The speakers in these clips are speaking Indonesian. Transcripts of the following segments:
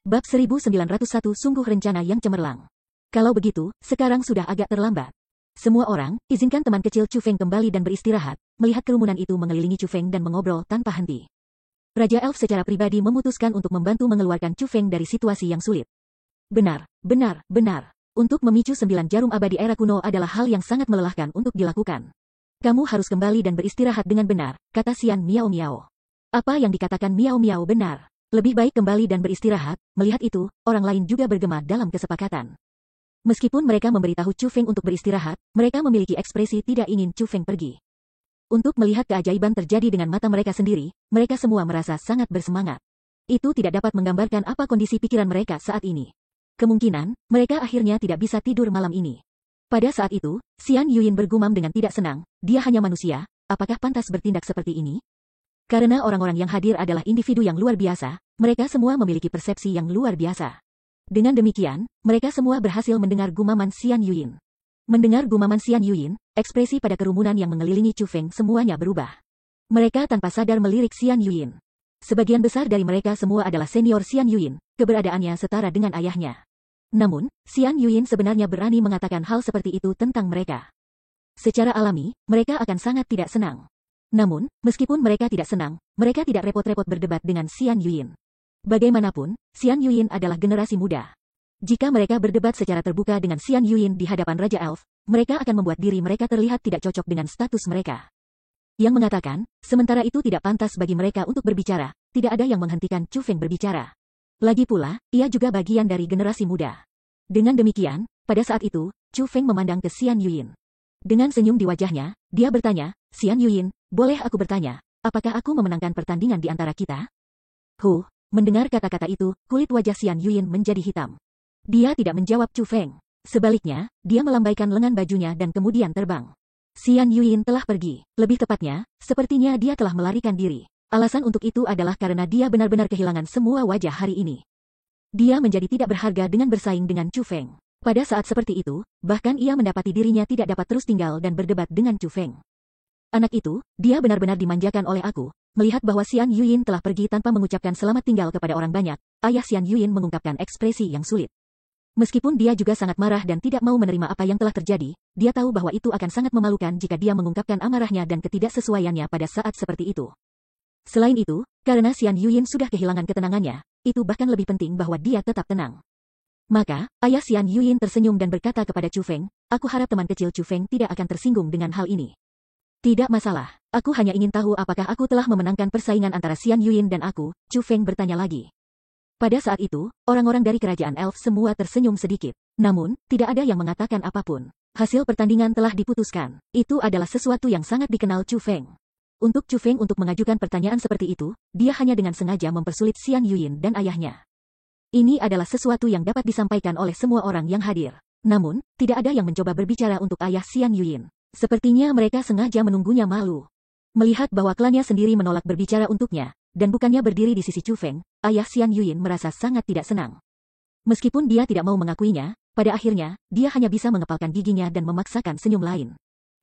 Bab 1901 sungguh rencana yang cemerlang. Kalau begitu, sekarang sudah agak terlambat. Semua orang, izinkan teman kecil Chu Feng kembali dan beristirahat, melihat kerumunan itu mengelilingi Chu Feng dan mengobrol tanpa henti. Raja Elf secara pribadi memutuskan untuk membantu mengeluarkan Chu Feng dari situasi yang sulit. Benar. Untuk memicu 9 jarum abadi era kuno adalah hal yang sangat melelahkan untuk dilakukan. Kamu harus kembali dan beristirahat dengan benar, kata Xian Miao Miao. Apa yang dikatakan Miao Miao benar. Lebih baik kembali dan beristirahat. Melihat itu, orang lain juga bergema dalam kesepakatan. Meskipun mereka memberitahu Chu Feng untuk beristirahat, mereka memiliki ekspresi tidak ingin Chu Feng pergi. Untuk melihat keajaiban terjadi dengan mata mereka sendiri, mereka semua merasa sangat bersemangat. Itu tidak dapat menggambarkan apa kondisi pikiran mereka saat ini. Kemungkinan, mereka akhirnya tidak bisa tidur malam ini. Pada saat itu, Xian Yuyin bergumam dengan tidak senang, dia hanya manusia, apakah pantas bertindak seperti ini? Karena orang-orang yang hadir adalah individu yang luar biasa, mereka semua memiliki persepsi yang luar biasa. Dengan demikian, mereka semua berhasil mendengar gumaman Xian Yuyin. Mendengar gumaman Xian Yuyin, ekspresi pada kerumunan yang mengelilingi Chu Feng semuanya berubah. Mereka tanpa sadar melirik Xian Yuyin. Sebagian besar dari mereka semua adalah senior Xian Yuyin, keberadaannya setara dengan ayahnya. Namun, Xian Yuyin sebenarnya berani mengatakan hal seperti itu tentang mereka. Secara alami, mereka akan sangat tidak senang. Namun, meskipun mereka tidak senang, mereka tidak repot-repot berdebat dengan Xian Yuyin. Bagaimanapun, Xian Yuyin adalah generasi muda. Jika mereka berdebat secara terbuka dengan Xian Yuyin di hadapan Raja Elf, mereka akan membuat diri mereka terlihat tidak cocok dengan status mereka. Yang mengatakan, sementara itu tidak pantas bagi mereka untuk berbicara, tidak ada yang menghentikan Chu Feng berbicara. Lagi pula, ia juga bagian dari generasi muda. Dengan demikian, pada saat itu, Chu Feng memandang ke Xian Yuyin. Dengan senyum di wajahnya, dia bertanya, Xian Yuyin, boleh aku bertanya, apakah aku memenangkan pertandingan di antara kita? Mendengar kata-kata itu, kulit wajah Xian Yuyin menjadi hitam. Dia tidak menjawab Chu Feng. Sebaliknya, dia melambaikan lengan bajunya dan kemudian terbang. Xian Yuyin telah pergi. Lebih tepatnya, sepertinya dia telah melarikan diri. Alasan untuk itu adalah karena dia benar-benar kehilangan semua wajah hari ini. Dia menjadi tidak berharga dengan bersaing dengan Chu Feng. Pada saat seperti itu, bahkan ia mendapati dirinya tidak dapat terus tinggal dan berdebat dengan Chu Feng. Anak itu, dia benar-benar dimanjakan oleh aku. Melihat bahwa Xian Yuyin telah pergi tanpa mengucapkan selamat tinggal kepada orang banyak, ayah Xian Yuyin mengungkapkan ekspresi yang sulit. Meskipun dia juga sangat marah dan tidak mau menerima apa yang telah terjadi, dia tahu bahwa itu akan sangat memalukan jika dia mengungkapkan amarahnya dan ketidaksesuaiannya pada saat seperti itu. Selain itu, karena Xian Yuyin sudah kehilangan ketenangannya, itu bahkan lebih penting bahwa dia tetap tenang. Maka, ayah Xian Yuyin tersenyum dan berkata kepada Chu Feng, aku harap teman kecil Chu Feng tidak akan tersinggung dengan hal ini. Tidak masalah, aku hanya ingin tahu apakah aku telah memenangkan persaingan antara Xian Yuyin dan aku, Chu Feng bertanya lagi. Pada saat itu, orang-orang dari kerajaan Elf semua tersenyum sedikit. Namun, tidak ada yang mengatakan apapun. Hasil pertandingan telah diputuskan. Itu adalah sesuatu yang sangat dikenal Chu Feng. Untuk Chu Feng untuk mengajukan pertanyaan seperti itu, dia hanya dengan sengaja mempersulit Xian Yuyin dan ayahnya. Ini adalah sesuatu yang dapat disampaikan oleh semua orang yang hadir. Namun, tidak ada yang mencoba berbicara untuk ayah Xian Yuyin. Sepertinya mereka sengaja menunggunya malu. Melihat bahwa klannya sendiri menolak berbicara untuknya, dan bukannya berdiri di sisi Chu Feng, ayah Xian Yuyin merasa sangat tidak senang. Meskipun dia tidak mau mengakuinya, pada akhirnya, dia hanya bisa mengepalkan giginya dan memaksakan senyum lain.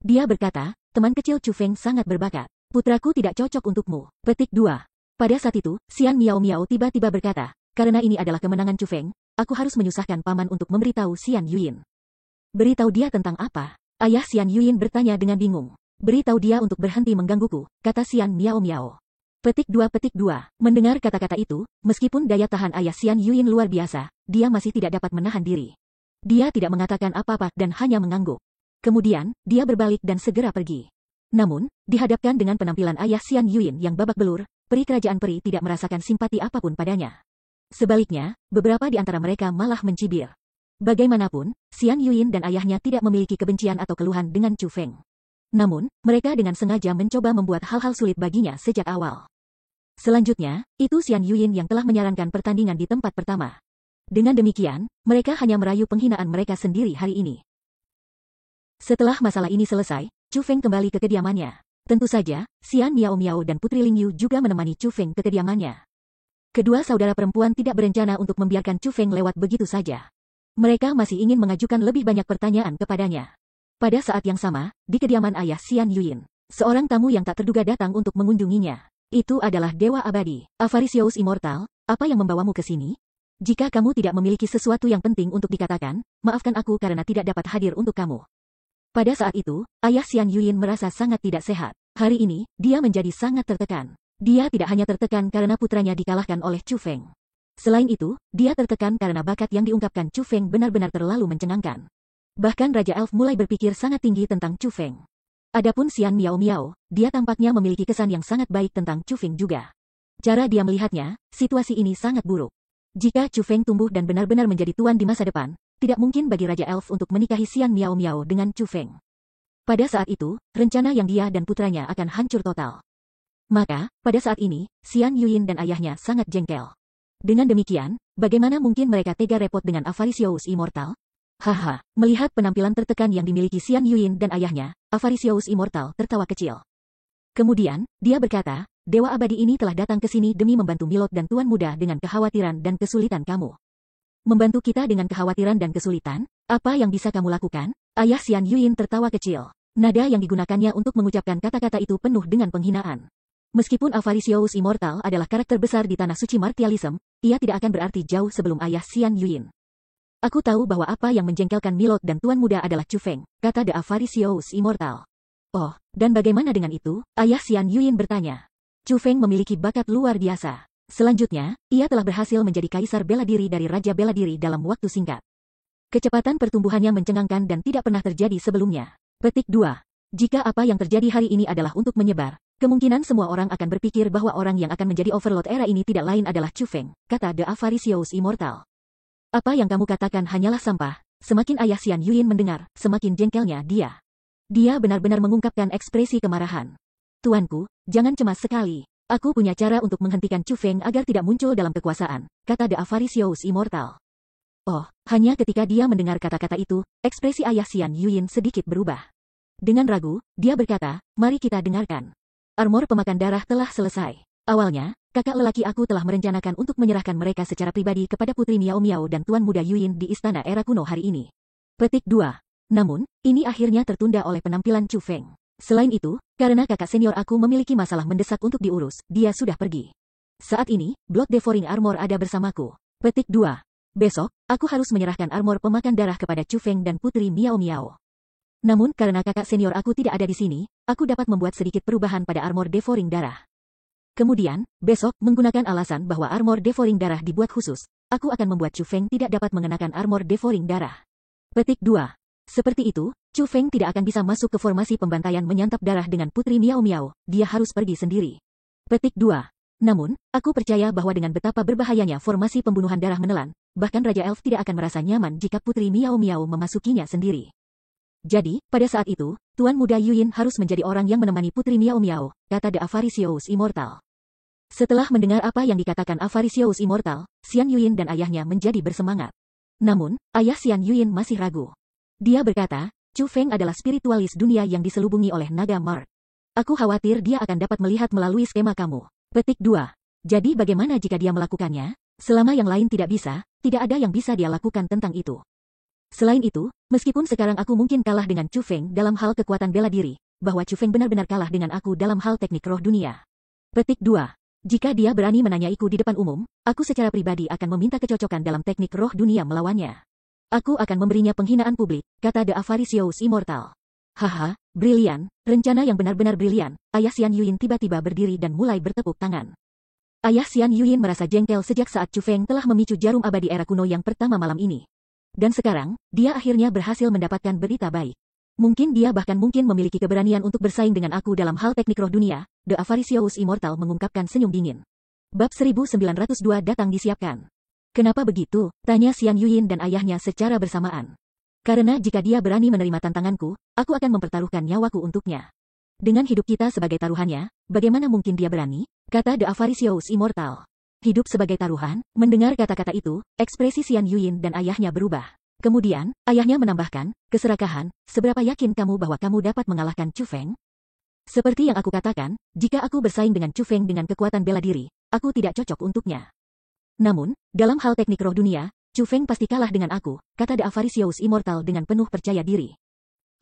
Dia berkata, teman kecil Chu Feng sangat berbakat. Putraku tidak cocok untukmu. Petik 2. Pada saat itu, Xian Miao Miao tiba-tiba berkata, karena ini adalah kemenangan Chu Feng, aku harus menyusahkan paman untuk memberitahu Xian Yuyin. Beritahu dia tentang apa? Ayah Xian Yuyin bertanya dengan bingung. Beritahu dia untuk berhenti menggangguku, kata Xian Miao Miao. Petik 2. Mendengar kata-kata itu, meskipun daya tahan ayah Xian Yuyin luar biasa, dia masih tidak dapat menahan diri. Dia tidak mengatakan apa-apa dan hanya mengangguk. Kemudian, dia berbalik dan segera pergi. Namun, dihadapkan dengan penampilan ayah Xian Yuyin yang babak belur, peri kerajaan peri tidak merasakan simpati apapun padanya. Sebaliknya, beberapa di antara mereka malah mencibir. Bagaimanapun, Xian Yuyin dan ayahnya tidak memiliki kebencian atau keluhan dengan Chu Feng. Namun, mereka dengan sengaja mencoba membuat hal-hal sulit baginya sejak awal. Selanjutnya, itu Xian Yuyin yang telah menyarankan pertandingan di tempat pertama. Dengan demikian, mereka hanya merayu penghinaan mereka sendiri hari ini. Setelah masalah ini selesai, Chu Feng kembali ke kediamannya. Tentu saja, Xian Miao Miao dan Putri Ling Yu juga menemani Chu Feng ke kediamannya. Kedua saudara perempuan tidak berencana untuk membiarkan Chu Feng lewat begitu saja. Mereka masih ingin mengajukan lebih banyak pertanyaan kepadanya. Pada saat yang sama, di kediaman ayah Xian Yuyin, seorang tamu yang tak terduga datang untuk mengunjunginya. Itu adalah Dewa Abadi, Avaricious Immortal. Apa yang membawamu ke sini? Jika kamu tidak memiliki sesuatu yang penting untuk dikatakan, maafkan aku karena tidak dapat hadir untuk kamu. Pada saat itu, ayah Xian Yuyin merasa sangat tidak sehat. Hari ini, dia menjadi sangat tertekan. Dia tidak hanya tertekan karena putranya dikalahkan oleh Chu Feng. Selain itu, dia tertekan karena bakat yang diungkapkan Chu Feng benar-benar terlalu mencengangkan. Bahkan Raja Elf mulai berpikir sangat tinggi tentang Chu Feng. Adapun Xian Miao Miao, dia tampaknya memiliki kesan yang sangat baik tentang Chu Feng juga. Cara dia melihatnya, situasi ini sangat buruk. Jika Chu Feng tumbuh dan benar-benar menjadi tuan di masa depan, tidak mungkin bagi Raja Elf untuk menikahi Xian Miao Miao dengan Chu Feng. Pada saat itu, rencana yang dia dan putranya akan hancur total. Maka, pada saat ini, Xian Yuyin dan ayahnya sangat jengkel. Dengan demikian, bagaimana mungkin mereka tega repot dengan Avaricious Immortal? Haha, melihat penampilan tertekan yang dimiliki Xian Yuyin dan ayahnya, Avaricious Immortal tertawa kecil. Kemudian, dia berkata, Dewa Abadi ini telah datang ke sini demi membantu Milord dan Tuan Muda dengan kekhawatiran dan kesulitan kamu. Membantu kita dengan kekhawatiran dan kesulitan? Apa yang bisa kamu lakukan? Ayah Xian Yuyin tertawa kecil. Nada yang digunakannya untuk mengucapkan kata-kata itu penuh dengan penghinaan. Meskipun Avaricious Immortal adalah karakter besar di tanah suci martialism, ia tidak akan berarti jauh sebelum ayah Xian Yuyin. Aku tahu bahwa apa yang menjengkelkan Milord dan Tuan Muda adalah Chu Feng, kata The Avaricious Immortal. Oh, dan bagaimana dengan itu? Ayah Xian Yuyin bertanya. Chu Feng memiliki bakat luar biasa. Selanjutnya, ia telah berhasil menjadi kaisar bela diri dari Raja Bela Diri dalam waktu singkat. Kecepatan pertumbuhannya mencengangkan dan tidak pernah terjadi sebelumnya. Petik 2. Jika apa yang terjadi hari ini adalah untuk menyebar, kemungkinan semua orang akan berpikir bahwa orang yang akan menjadi Overlord era ini tidak lain adalah Chu Feng, kata The Avaricious Immortal. Apa yang kamu katakan hanyalah sampah. Semakin ayah Xian Yuyin mendengar, semakin jengkelnya dia. Dia benar-benar mengungkapkan ekspresi kemarahan. Tuanku, jangan cemas sekali. Aku punya cara untuk menghentikan Chu Feng agar tidak muncul dalam kekuasaan, kata The Avaricious Immortal. Oh, hanya ketika dia mendengar kata-kata itu, ekspresi ayah Xian Yuyin sedikit berubah. Dengan ragu, dia berkata, mari kita dengarkan. Armor pemakan darah telah selesai. Awalnya, kakak lelaki aku telah merencanakan untuk menyerahkan mereka secara pribadi kepada Putri Miao Miao dan Tuan Muda Yuyin di Istana Era Kuno hari ini. Petik 2. Namun, ini akhirnya tertunda oleh penampilan Chu Feng. Selain itu, karena kakak senior aku memiliki masalah mendesak untuk diurus, dia sudah pergi. Saat ini, Blood Devouring Armor ada bersamaku. Petik 2. Besok, aku harus menyerahkan armor pemakan darah kepada Chu Feng dan Putri Miao Miao. Namun karena kakak senior aku tidak ada di sini, aku dapat membuat sedikit perubahan pada armor Devouring darah. Kemudian, besok, menggunakan alasan bahwa armor Devouring darah dibuat khusus, aku akan membuat Chu Feng tidak dapat mengenakan armor Devouring darah. Petik 2. Seperti itu, Chu Feng tidak akan bisa masuk ke formasi pembantaian menyantap darah dengan Putri Miao Miao, dia harus pergi sendiri. Petik 2. Namun, aku percaya bahwa dengan betapa berbahayanya formasi pembunuhan darah menelan, bahkan Raja Elf tidak akan merasa nyaman jika Putri Miao Miao memasukinya sendiri. Jadi, pada saat itu, Tuan Muda Yuyin harus menjadi orang yang menemani Putri Miao Miao, kata The Avaricious Immortal. Setelah mendengar apa yang dikatakan Avaricious Immortal, Xian Yuyin dan ayahnya menjadi bersemangat. Namun, ayah Xian Yuyin masih ragu. Dia berkata, Chu Feng adalah spiritualis dunia yang diselubungi oleh naga Mark. Aku khawatir dia akan dapat melihat melalui skema kamu. Petik 2. Jadi bagaimana jika dia melakukannya? Selama yang lain tidak bisa, tidak ada yang bisa dia lakukan tentang itu. Selain itu, meskipun sekarang aku mungkin kalah dengan Chu Feng dalam hal kekuatan bela diri, bahwa Chu Feng benar-benar kalah dengan aku dalam hal teknik roh dunia. Petik 2. Jika dia berani menanyaiku di depan umum, aku secara pribadi akan meminta kecocokan dalam teknik roh dunia melawannya. Aku akan memberinya penghinaan publik, kata The Avaricious Immortal. Haha, brilian, rencana yang benar-benar brilian. Ayah Xian Yuyin tiba-tiba berdiri dan mulai bertepuk tangan. Ayah Xian Yuyin merasa jengkel sejak saat Chu Feng telah memicu jarum abadi era kuno yang pertama malam ini. Dan sekarang, dia akhirnya berhasil mendapatkan berita baik. Mungkin dia bahkan mungkin memiliki keberanian untuk bersaing dengan aku dalam hal teknik roh dunia, The Avaricious Immortal mengungkapkan senyum dingin. Bab 1902 datang disiapkan. Kenapa begitu? Tanya Xian Yuyin dan ayahnya secara bersamaan. Karena jika dia berani menerima tantanganku, aku akan mempertaruhkan nyawaku untuknya. Dengan hidup kita sebagai taruhannya, bagaimana mungkin dia berani? Kata The Avaricious Immortal. Hidup sebagai taruhan? Mendengar kata-kata itu, ekspresi Xian Yuyin dan ayahnya berubah. Kemudian, ayahnya menambahkan, keserakahan, seberapa yakin kamu bahwa kamu dapat mengalahkan Chu Feng? Seperti yang aku katakan, jika aku bersaing dengan Chu Feng dengan kekuatan bela diri, aku tidak cocok untuknya. Namun, dalam hal teknik roh dunia, Chu Feng pasti kalah dengan aku, kata The Avaricious Immortal dengan penuh percaya diri.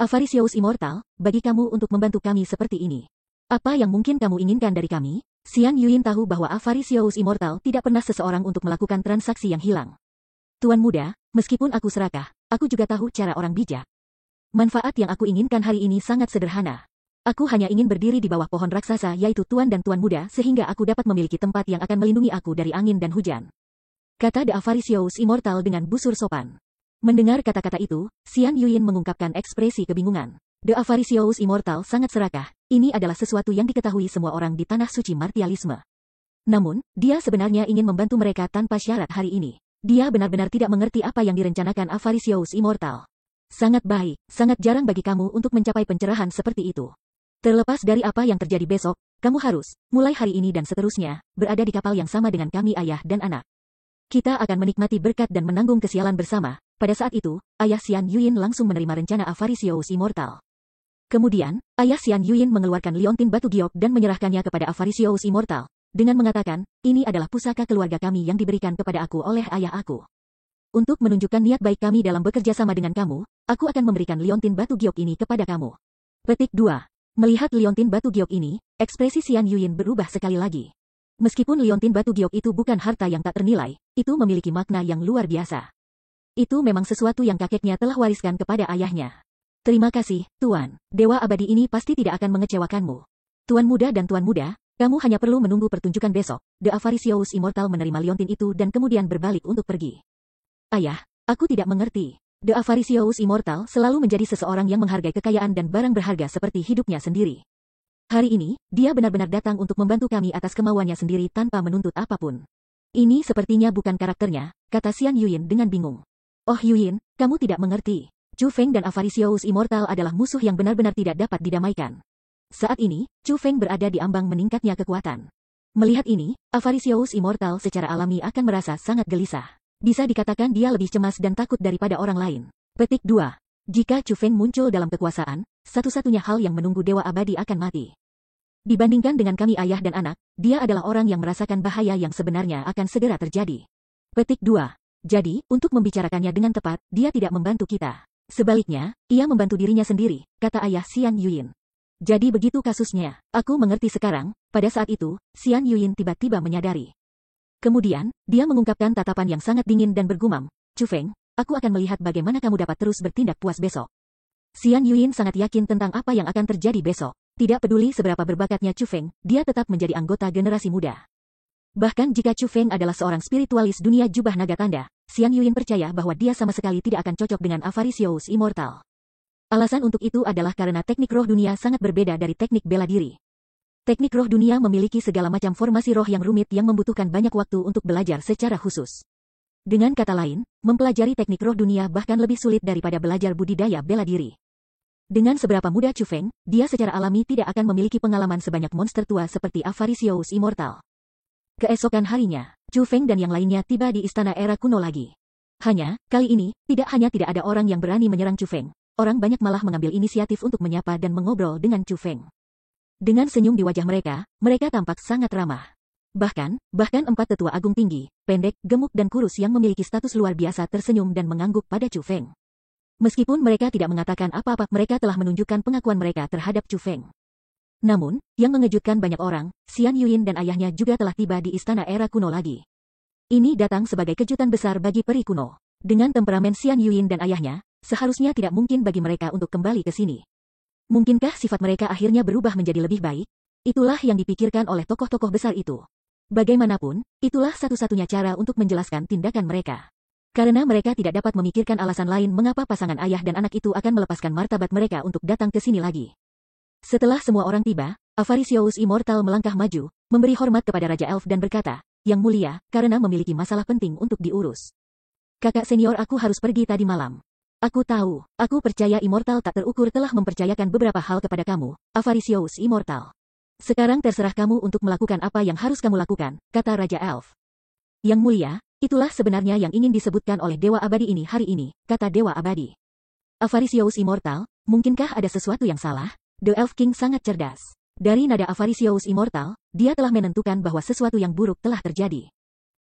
Avaricious Immortal, bagi kamu untuk membantu kami seperti ini. Apa yang mungkin kamu inginkan dari kami? Xian Yuyin tahu bahwa Avaricious Immortal tidak pernah seseorang untuk melakukan transaksi yang hilang. Tuan muda, meskipun aku serakah, aku juga tahu cara orang bijak. Manfaat yang aku inginkan hari ini sangat sederhana. Aku hanya ingin berdiri di bawah pohon raksasa yaitu Tuan dan Tuan muda sehingga aku dapat memiliki tempat yang akan melindungi aku dari angin dan hujan. Kata The Avaricious Immortal dengan busur sopan. Mendengar kata-kata itu, Xian Yuyin mengungkapkan ekspresi kebingungan. The Avaricious Immortal sangat serakah, ini adalah sesuatu yang diketahui semua orang di tanah suci martialisme. Namun, dia sebenarnya ingin membantu mereka tanpa syarat hari ini. Dia benar-benar tidak mengerti apa yang direncanakan Avaricious Immortal. Sangat baik, sangat jarang bagi kamu untuk mencapai pencerahan seperti itu. Terlepas dari apa yang terjadi besok, kamu harus, mulai hari ini dan seterusnya, berada di kapal yang sama dengan kami ayah dan anak. Kita akan menikmati berkat dan menanggung kesialan bersama. Pada saat itu, ayah Xian Yuyin langsung menerima rencana Avaricious Immortal. Kemudian, ayah Xian Yuyin mengeluarkan liontin batu giok dan menyerahkannya kepada Avaricious Immortal, dengan mengatakan, ini adalah pusaka keluarga kami yang diberikan kepada aku oleh ayah aku. Untuk menunjukkan niat baik kami dalam bekerja sama dengan kamu, aku akan memberikan liontin batu giok ini kepada kamu. Petik 2. Melihat liontin batu giok ini, ekspresi Xian Yuyin berubah sekali lagi. Meskipun liontin batu giok itu bukan harta yang tak ternilai, itu memiliki makna yang luar biasa. Itu memang sesuatu yang kakeknya telah wariskan kepada ayahnya. Terima kasih, Tuan. Dewa abadi ini pasti tidak akan mengecewakanmu. Tuan muda dan Tuan muda, kamu hanya perlu menunggu pertunjukan besok. The Avaricious Immortal menerima liontin itu dan kemudian berbalik untuk pergi. Ayah, aku tidak mengerti. The Avaricious Immortal selalu menjadi seseorang yang menghargai kekayaan dan barang berharga seperti hidupnya sendiri. Hari ini, dia benar-benar datang untuk membantu kami atas kemauannya sendiri tanpa menuntut apapun. Ini sepertinya bukan karakternya, kata Xian Yuyin dengan bingung. Oh Yuyin, kamu tidak mengerti. Chu Feng dan Avaricious Immortal adalah musuh yang benar-benar tidak dapat didamaikan. Saat ini, Chu Feng berada di ambang meningkatnya kekuatan. Melihat ini, Avaricious Immortal secara alami akan merasa sangat gelisah. Bisa dikatakan dia lebih cemas dan takut daripada orang lain. Petik 2. Jika Chu Feng muncul dalam kekuasaan, satu-satunya hal yang menunggu Dewa Abadi akan mati. Dibandingkan dengan kami ayah dan anak, dia adalah orang yang merasakan bahaya yang sebenarnya akan segera terjadi. Petik 2. Jadi, untuk membicarakannya dengan tepat, dia tidak membantu kita. Sebaliknya, ia membantu dirinya sendiri, kata ayah Xian Yuyin. Jadi begitu kasusnya, aku mengerti sekarang. Pada saat itu, Xian Yuyin tiba-tiba menyadari. Kemudian, dia mengungkapkan tatapan yang sangat dingin dan bergumam, Chu Feng, aku akan melihat bagaimana kamu dapat terus bertindak puas besok. Xian Yuyin sangat yakin tentang apa yang akan terjadi besok. Tidak peduli seberapa berbakatnya Chu Feng, dia tetap menjadi anggota generasi muda. Bahkan jika Chu Feng adalah seorang spiritualis dunia jubah naga tanda, Xian Yuyin percaya bahwa dia sama sekali tidak akan cocok dengan Avaricious Immortal. Alasan untuk itu adalah karena teknik roh dunia sangat berbeda dari teknik bela diri. Teknik roh dunia memiliki segala macam formasi roh yang rumit yang membutuhkan banyak waktu untuk belajar secara khusus. Dengan kata lain, mempelajari teknik roh dunia bahkan lebih sulit daripada belajar budidaya bela diri. Dengan seberapa muda Chu Feng, dia secara alami tidak akan memiliki pengalaman sebanyak monster tua seperti Avaricious Immortal. Keesokan harinya, Chu Feng dan yang lainnya tiba di istana era kuno lagi. Hanya, kali ini, tidak ada orang yang berani menyerang Chu Feng. Orang banyak malah mengambil inisiatif untuk menyapa dan mengobrol dengan Chu Feng. Dengan senyum di wajah mereka, mereka tampak sangat ramah. Bahkan 4 tetua agung tinggi, pendek, gemuk dan kurus yang memiliki status luar biasa tersenyum dan mengangguk pada Chu Feng. Meskipun mereka tidak mengatakan apa-apa, mereka telah menunjukkan pengakuan mereka terhadap Chu Feng. Namun, yang mengejutkan banyak orang, Xian Yuyin dan ayahnya juga telah tiba di istana era kuno lagi. Ini datang sebagai kejutan besar bagi peri kuno. Dengan temperamen Xian Yuyin dan ayahnya, seharusnya tidak mungkin bagi mereka untuk kembali ke sini. Mungkinkah sifat mereka akhirnya berubah menjadi lebih baik? Itulah yang dipikirkan oleh tokoh-tokoh besar itu. Bagaimanapun, itulah satu-satunya cara untuk menjelaskan tindakan mereka. Karena mereka tidak dapat memikirkan alasan lain mengapa pasangan ayah dan anak itu akan melepaskan martabat mereka untuk datang ke sini lagi. Setelah semua orang tiba, Avaricious Immortal melangkah maju, memberi hormat kepada Raja Elf dan berkata, Yang mulia, karena memiliki masalah penting untuk diurus. Kakak senior aku harus pergi tadi malam. Aku tahu, aku percaya Immortal tak terukur telah mempercayakan beberapa hal kepada kamu, Avaricious Immortal. Sekarang terserah kamu untuk melakukan apa yang harus kamu lakukan, kata Raja Elf. Yang mulia, itulah sebenarnya yang ingin disebutkan oleh Dewa Abadi ini hari ini, kata Dewa Abadi. Avaricious Immortal, mungkinkah ada sesuatu yang salah? The Elf King sangat cerdas. Dari nada Avaricious Immortal, dia telah menentukan bahwa sesuatu yang buruk telah terjadi.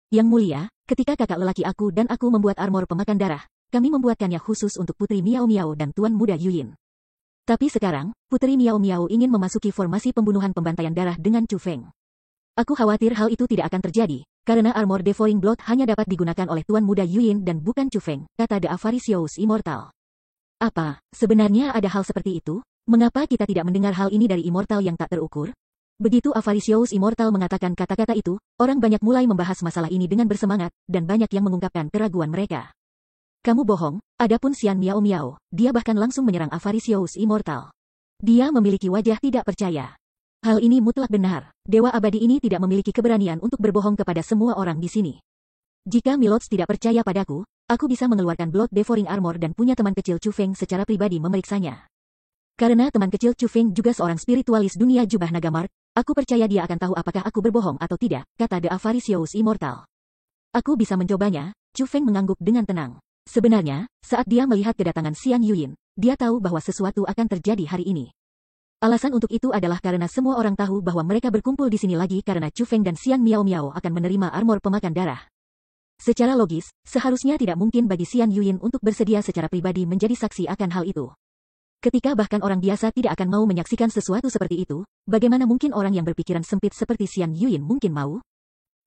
Yang mulia, ketika kakak lelaki aku dan aku membuat armor pemakan darah, kami membuatkannya khusus untuk Putri Miao Miao dan Tuan Muda Yuyin. Tapi sekarang, Putri Miao Miao ingin memasuki formasi pembunuhan pembantaian darah dengan Chu Feng. Aku khawatir hal itu tidak akan terjadi, karena armor Devouring Blood hanya dapat digunakan oleh Tuan Muda Yuyin dan bukan Chu Feng, kata The Avaricious Immortal. Apa, sebenarnya ada hal seperti itu? Mengapa kita tidak mendengar hal ini dari Immortal yang tak terukur? Begitu Avaricious Immortal mengatakan kata-kata itu, orang banyak mulai membahas masalah ini dengan bersemangat, dan banyak yang mengungkapkan keraguan mereka. Kamu bohong, adapun Xian Miao Miao, dia bahkan langsung menyerang Avaricious Immortal. Dia memiliki wajah tidak percaya. Hal ini mutlak benar, Dewa Abadi ini tidak memiliki keberanian untuk berbohong kepada semua orang di sini. Jika Milods tidak percaya padaku, aku bisa mengeluarkan Blood Devouring Armor dan punya teman kecil Chu Feng secara pribadi memeriksanya. Karena teman kecil Chu Feng juga seorang spiritualis dunia jubah naga Mark, aku percaya dia akan tahu apakah aku berbohong atau tidak, kata The Avaricious Immortal. Aku bisa mencobanya, Chu Feng mengangguk dengan tenang. Sebenarnya, saat dia melihat kedatangan Xian Yuyin, dia tahu bahwa sesuatu akan terjadi hari ini. Alasan untuk itu adalah karena semua orang tahu bahwa mereka berkumpul di sini lagi karena Chu Feng dan Xian Miao Miao akan menerima armor pemakan darah. Secara logis, seharusnya tidak mungkin bagi Xian Yuyin untuk bersedia secara pribadi menjadi saksi akan hal itu. Ketika bahkan orang biasa tidak akan mau menyaksikan sesuatu seperti itu, bagaimana mungkin orang yang berpikiran sempit seperti Xian Yuyin mungkin mau?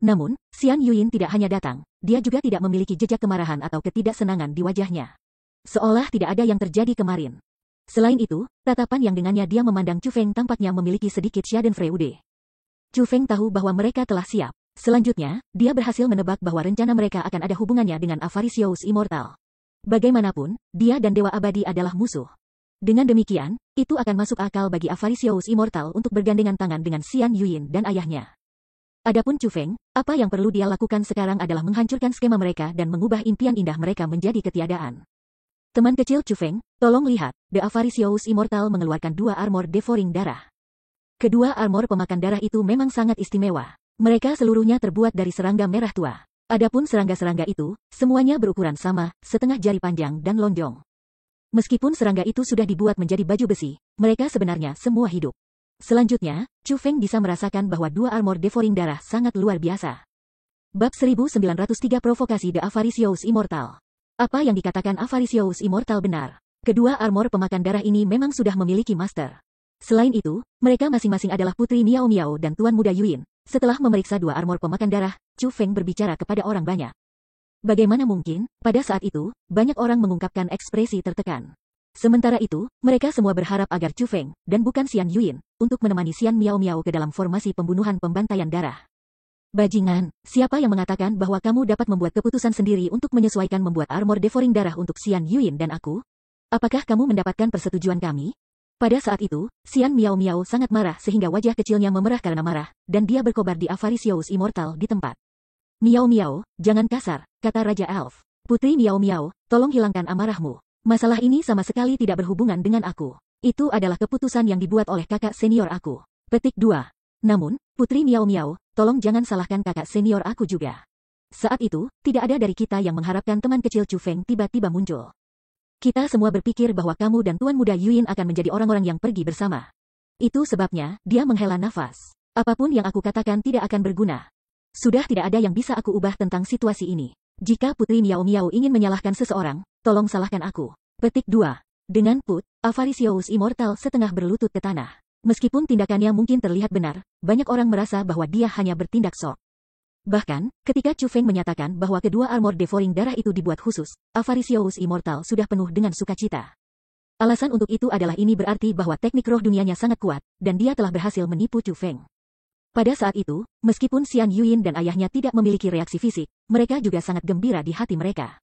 Namun, Xian Yuyin tidak hanya datang, dia juga tidak memiliki jejak kemarahan atau ketidaksenangan di wajahnya. Seolah tidak ada yang terjadi kemarin. Selain itu, tatapan yang dengannya dia memandang Chu Feng tampaknya memiliki sedikit Schadenfreude. Chu Feng tahu bahwa mereka telah siap. Selanjutnya, dia berhasil menebak bahwa rencana mereka akan ada hubungannya dengan Avaricious Immortal. Bagaimanapun, dia dan Dewa Abadi adalah musuh. Dengan demikian, itu akan masuk akal bagi Avaricious Immortal untuk bergandengan tangan dengan Xian Yuyin dan ayahnya. Adapun Chu Feng, apa yang perlu dia lakukan sekarang adalah menghancurkan skema mereka dan mengubah impian indah mereka menjadi ketiadaan. Teman kecil Chu Feng, tolong lihat, The Avaricious Immortal mengeluarkan 2 armor Devouring darah. Kedua armor pemakan darah itu memang sangat istimewa. Mereka seluruhnya terbuat dari serangga merah tua. Adapun serangga-serangga itu, semuanya berukuran sama, setengah jari panjang dan lonjong. Meskipun serangga itu sudah dibuat menjadi baju besi, mereka sebenarnya semua hidup. Selanjutnya, Chu Feng bisa merasakan bahwa 2 armor Devouring darah sangat luar biasa. Bab 1903 Provokasi The Avaricious Immortal. Apa yang dikatakan Avaricious Immortal benar. Kedua armor pemakan darah ini memang sudah memiliki master. Selain itu, mereka masing-masing adalah Putri Miao Miao dan Tuan Muda Yuyin. Setelah memeriksa 2 armor pemakan darah, Chu Feng berbicara kepada orang banyak. Bagaimana mungkin, pada saat itu, banyak orang mengungkapkan ekspresi tertekan. Sementara itu, mereka semua berharap agar Chu Feng, dan bukan Xian Yuyin, untuk menemani Xian Miao Miao ke dalam formasi pembunuhan pembantaian darah. Bajingan, siapa yang mengatakan bahwa kamu dapat membuat keputusan sendiri untuk menyesuaikan membuat armor Devouring darah untuk Xian Yuyin dan aku? Apakah kamu mendapatkan persetujuan kami? Pada saat itu, Xian Miao Miao sangat marah sehingga wajah kecilnya memerah karena marah, dan dia berkobar di Avaricious Immortal di tempat. Miao Miao, jangan kasar, kata Raja Elf. Putri Miao Miao, tolong hilangkan amarahmu. Masalah ini sama sekali tidak berhubungan dengan aku. Itu adalah keputusan yang dibuat oleh kakak senior aku. Petik 2. Namun, Putri Miao Miao, tolong jangan salahkan kakak senior aku juga. Saat itu, tidak ada dari kita yang mengharapkan teman kecil Chu Feng tiba-tiba muncul. Kita semua berpikir bahwa kamu dan Tuan Muda Yuyin akan menjadi orang-orang yang pergi bersama. Itu sebabnya, dia menghela nafas. Apapun yang aku katakan tidak akan berguna. Sudah tidak ada yang bisa aku ubah tentang situasi ini. Jika Putri Miao Miao ingin menyalahkan seseorang, tolong salahkan aku. Petik 2. Dengan Put, Avaricious Immortal setengah berlutut ke tanah. Meskipun tindakannya mungkin terlihat benar, banyak orang merasa bahwa dia hanya bertindak sok. Bahkan, ketika Chu Feng menyatakan bahwa kedua armor Devouring darah itu dibuat khusus, Avaricious Immortal sudah penuh dengan sukacita. Alasan untuk itu adalah ini berarti bahwa teknik roh dunianya sangat kuat, dan dia telah berhasil menipu Chu Feng. Pada saat itu, meskipun Xian Yuyin dan ayahnya tidak memiliki reaksi fisik, mereka juga sangat gembira di hati mereka.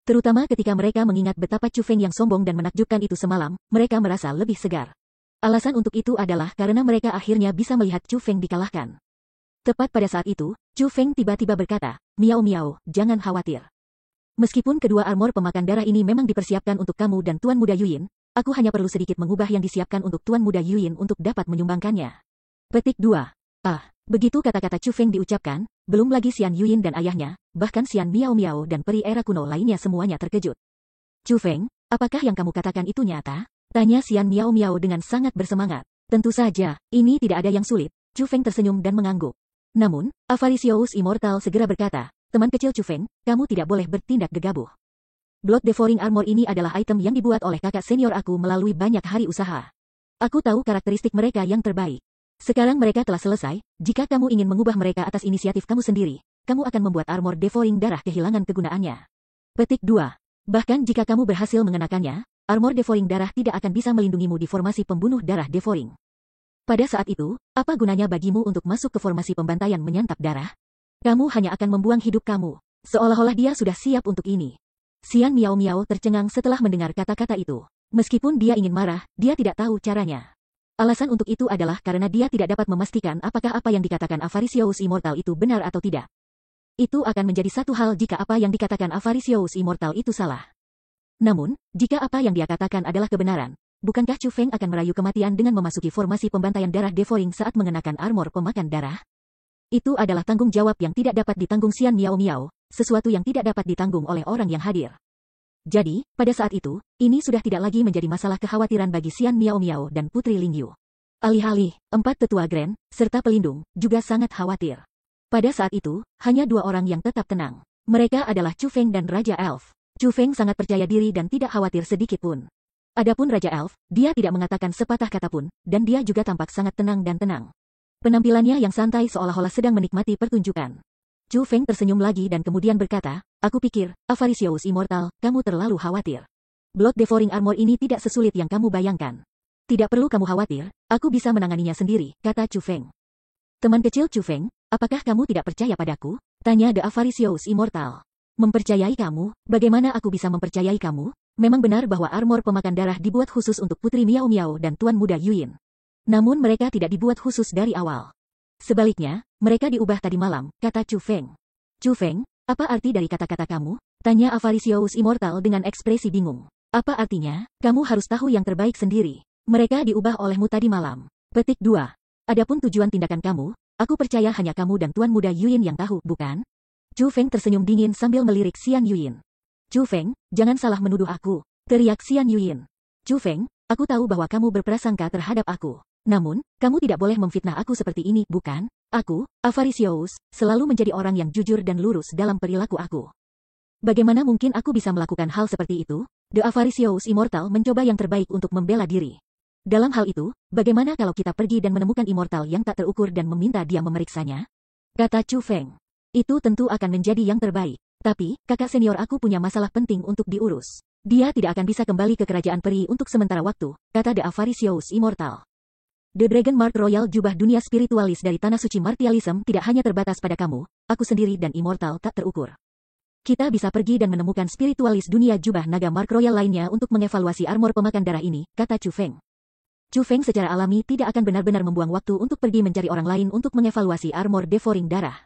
Terutama ketika mereka mengingat betapa Chu Feng yang sombong dan menakjubkan itu semalam, mereka merasa lebih segar. Alasan untuk itu adalah karena mereka akhirnya bisa melihat Chu Feng dikalahkan. Tepat pada saat itu, Chu Feng tiba-tiba berkata, Miao Miao, jangan khawatir. Meskipun kedua armor pemakan darah ini memang dipersiapkan untuk kamu dan Tuan Muda Yuyin, aku hanya perlu sedikit mengubah yang disiapkan untuk Tuan Muda Yuyin untuk dapat menyumbangkannya. Petik 2. Begitu kata-kata Chu Feng diucapkan, belum lagi Xian Yuyin dan ayahnya, bahkan Xian Miao Miao dan peri era kuno lainnya semuanya terkejut. Chu Feng, apakah yang kamu katakan itu nyata? Tanya Xian Miao Miao dengan sangat bersemangat. Tentu saja, ini tidak ada yang sulit. Chu Feng tersenyum dan mengangguk. Namun, Avaricious Immortal segera berkata, teman kecil Chu Feng, kamu tidak boleh bertindak gegabah. Blood Devouring Armor ini adalah item yang dibuat oleh kakak senior aku melalui banyak hari usaha. Aku tahu karakteristik mereka yang terbaik. Sekarang mereka telah selesai, jika kamu ingin mengubah mereka atas inisiatif kamu sendiri, kamu akan membuat armor Devouring Darah kehilangan kegunaannya. Petik 2. Bahkan jika kamu berhasil mengenakannya, armor Devouring Darah tidak akan bisa melindungimu di formasi pembunuh darah Devouring. Pada saat itu, apa gunanya bagimu untuk masuk ke formasi pembantaian menyantap darah? Kamu hanya akan membuang hidup kamu. Seolah-olah dia sudah siap untuk ini. Xian Miao Miao tercengang setelah mendengar kata-kata itu. Meskipun dia ingin marah, dia tidak tahu caranya. Alasan untuk itu adalah karena dia tidak dapat memastikan apakah apa yang dikatakan Avaricious Immortal itu benar atau tidak. Itu akan menjadi satu hal jika apa yang dikatakan Avaricious Immortal itu salah. Namun, jika apa yang dia katakan adalah kebenaran, bukankah Chu Feng akan merayu kematian dengan memasuki formasi pembantaian darah Devouring saat mengenakan armor pemakan darah? Itu adalah tanggung jawab yang tidak dapat ditanggung Xian Miao Miao, sesuatu yang tidak dapat ditanggung oleh orang yang hadir. Jadi, pada saat itu, ini sudah tidak lagi menjadi masalah kekhawatiran bagi Xian Miao Miao dan Putri Lingyu. Alih-alih, 4 tetua Grand, serta pelindung, juga sangat khawatir. Pada saat itu, hanya 2 orang yang tetap tenang. Mereka adalah Chu Feng dan Raja Elf. Chu Feng sangat percaya diri dan tidak khawatir sedikit pun. Adapun Raja Elf, dia tidak mengatakan sepatah kata pun, dan dia juga tampak sangat tenang dan tenang. Penampilannya yang santai seolah-olah sedang menikmati pertunjukan. Chu Feng tersenyum lagi dan kemudian berkata, aku pikir, Avaricious Immortal, kamu terlalu khawatir. Blood Devouring Armor ini tidak sesulit yang kamu bayangkan. Tidak perlu kamu khawatir, aku bisa menanganinya sendiri, kata Chu Feng. Teman kecil Chu Feng, apakah kamu tidak percaya padaku? Tanya The Avaricious Immortal. Mempercayai kamu? Bagaimana aku bisa mempercayai kamu? Memang benar bahwa armor pemakan darah dibuat khusus untuk Putri Miao Miao dan Tuan Muda Yuyin. Namun mereka tidak dibuat khusus dari awal. Sebaliknya, mereka diubah tadi malam, kata Chu Feng. Chu Feng, apa arti dari kata-kata kamu? Tanya Avaricious Immortal dengan ekspresi bingung. Apa artinya? Kamu harus tahu yang terbaik sendiri. Mereka diubah olehmu tadi malam. Petik 2. Adapun tujuan tindakan kamu, aku percaya hanya kamu dan Tuan Muda Yuyin yang tahu, bukan? Chu Feng tersenyum dingin sambil melirik Xian Yuyin. Chu Feng, jangan salah menuduh aku, teriak Xian Yuyin. Chu Feng, aku tahu bahwa kamu berprasangka terhadap aku. Namun, kamu tidak boleh memfitnah aku seperti ini, bukan? Aku, Avaricious, selalu menjadi orang yang jujur dan lurus dalam perilaku aku. Bagaimana mungkin aku bisa melakukan hal seperti itu? The Avaricious Immortal mencoba yang terbaik untuk membela diri. Dalam hal itu, bagaimana kalau kita pergi dan menemukan Immortal yang tak terukur dan meminta dia memeriksanya? Kata Chu Feng. Itu tentu akan menjadi yang terbaik. Tapi, kakak senior aku punya masalah penting untuk diurus. Dia tidak akan bisa kembali ke kerajaan peri untuk sementara waktu, kata The Avaricious Immortal. The Dragon Mark Royal jubah dunia spiritualis dari tanah suci martialism tidak hanya terbatas pada kamu, aku sendiri dan Immortal tak terukur. Kita bisa pergi dan menemukan spiritualis dunia jubah naga Mark Royal lainnya untuk mengevaluasi armor pemakan darah ini, kata Chu Feng. Chu Feng secara alami tidak akan benar-benar membuang waktu untuk pergi mencari orang lain untuk mengevaluasi armor Devouring Darah.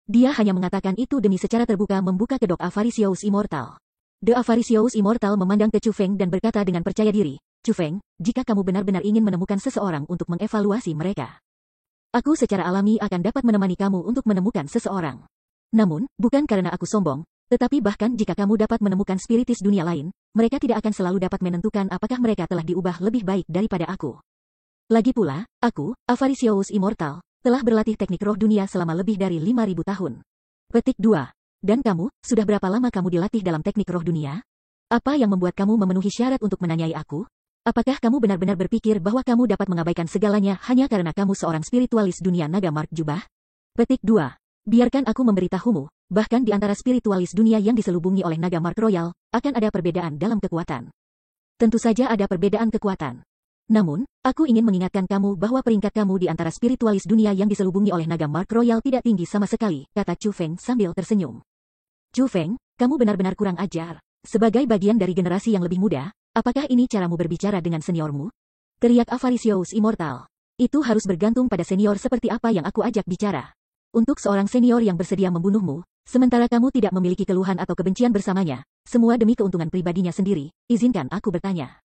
Dia hanya mengatakan itu demi secara terbuka membuka kedok Avaricious Immortal. The Avaricious Immortal memandang ke Chu Feng dan berkata dengan percaya diri, Chu Feng, jika kamu benar-benar ingin menemukan seseorang untuk mengevaluasi mereka, aku secara alami akan dapat menemani kamu untuk menemukan seseorang. Namun, bukan karena aku sombong, tetapi bahkan jika kamu dapat menemukan spiritis dunia lain, mereka tidak akan selalu dapat menentukan apakah mereka telah diubah lebih baik daripada aku. Lagi pula, aku, Avaricious Immortal, telah berlatih teknik roh dunia selama lebih dari 5.000 tahun. Petik 2. Dan kamu, sudah berapa lama kamu dilatih dalam teknik roh dunia? Apa yang membuat kamu memenuhi syarat untuk menanyai aku? Apakah kamu benar-benar berpikir bahwa kamu dapat mengabaikan segalanya hanya karena kamu seorang spiritualis dunia naga Mark Jubah? Petik 2. Biarkan aku memberitahumu, bahkan di antara spiritualis dunia yang diselubungi oleh naga Mark Royal, akan ada perbedaan dalam kekuatan. Tentu saja ada perbedaan kekuatan. Namun, aku ingin mengingatkan kamu bahwa peringkat kamu di antara spiritualis dunia yang diselubungi oleh naga Mark Royal tidak tinggi sama sekali, kata Chu Feng sambil tersenyum. Chu Feng, kamu benar-benar kurang ajar. Sebagai bagian dari generasi yang lebih muda, apakah ini caramu berbicara dengan seniormu? Teriak Avaricious Immortal. Itu harus bergantung pada senior seperti apa yang aku ajak bicara. Untuk seorang senior yang bersedia membunuhmu, sementara kamu tidak memiliki keluhan atau kebencian bersamanya, semua demi keuntungan pribadinya sendiri, izinkan aku bertanya.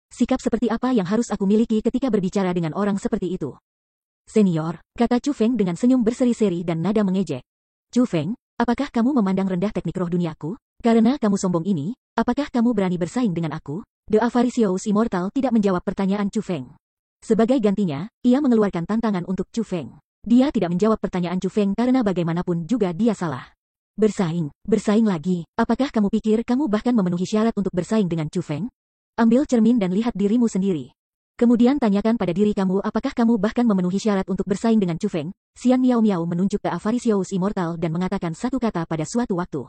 Sikap seperti apa yang harus aku miliki ketika berbicara dengan orang seperti itu? Senior, kata Chu Feng dengan senyum berseri-seri dan nada mengejek. Chu Feng, apakah kamu memandang rendah teknik roh duniaku? Karena kamu sombong ini, apakah kamu berani bersaing dengan aku? The Avaricious Immortal tidak menjawab pertanyaan Chu Feng. Sebagai gantinya, ia mengeluarkan tantangan untuk Chu Feng. Dia tidak menjawab pertanyaan Chu Feng karena bagaimanapun juga dia salah. Bersaing lagi. Apakah kamu pikir kamu bahkan memenuhi syarat untuk bersaing dengan Chu Feng? Ambil cermin dan lihat dirimu sendiri. Kemudian tanyakan pada diri kamu apakah kamu bahkan memenuhi syarat untuk bersaing dengan Chu Feng. Xian Miao Miao menunjuk ke Avaricious Immortal dan mengatakan satu kata pada suatu waktu.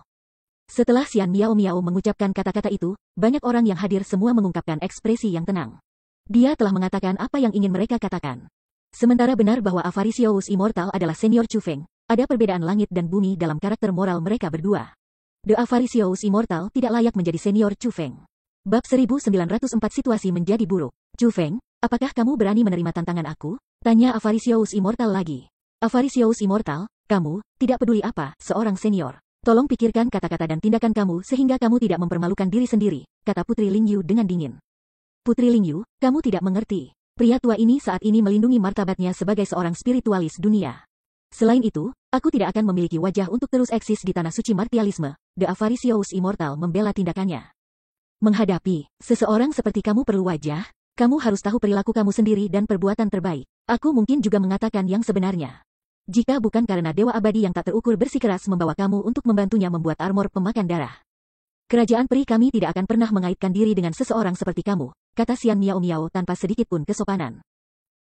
Setelah Xian Miao Miao mengucapkan kata-kata itu, banyak orang yang hadir semua mengungkapkan ekspresi yang tenang. Dia telah mengatakan apa yang ingin mereka katakan. Sementara benar bahwa Avaricious Immortal adalah senior Chu Feng, ada perbedaan langit dan bumi dalam karakter moral mereka berdua. The Avaricious Immortal tidak layak menjadi senior Chu Feng. Bab 1904 situasi menjadi buruk. Chu Feng, apakah kamu berani menerima tantangan aku? Tanya Avaricious Immortal lagi. Avaricious Immortal, kamu, tidak peduli apa, seorang senior. Tolong pikirkan kata-kata dan tindakan kamu sehingga kamu tidak mempermalukan diri sendiri, kata Putri Lingyu dengan dingin. Putri Lingyu, kamu tidak mengerti. Pria tua ini saat ini melindungi martabatnya sebagai seorang spiritualis dunia. Selain itu, aku tidak akan memiliki wajah untuk terus eksis di tanah suci martialisme. The Avaricious Immortal membela tindakannya. Menghadapi seseorang seperti kamu perlu wajah, kamu harus tahu perilaku kamu sendiri dan perbuatan terbaik. Aku mungkin juga mengatakan yang sebenarnya. Jika bukan karena Dewa Abadi yang tak terukur bersikeras membawa kamu untuk membantunya membuat armor pemakan darah. Kerajaan peri kami tidak akan pernah mengaitkan diri dengan seseorang seperti kamu, kata Xian Miao Miao tanpa sedikit pun kesopanan.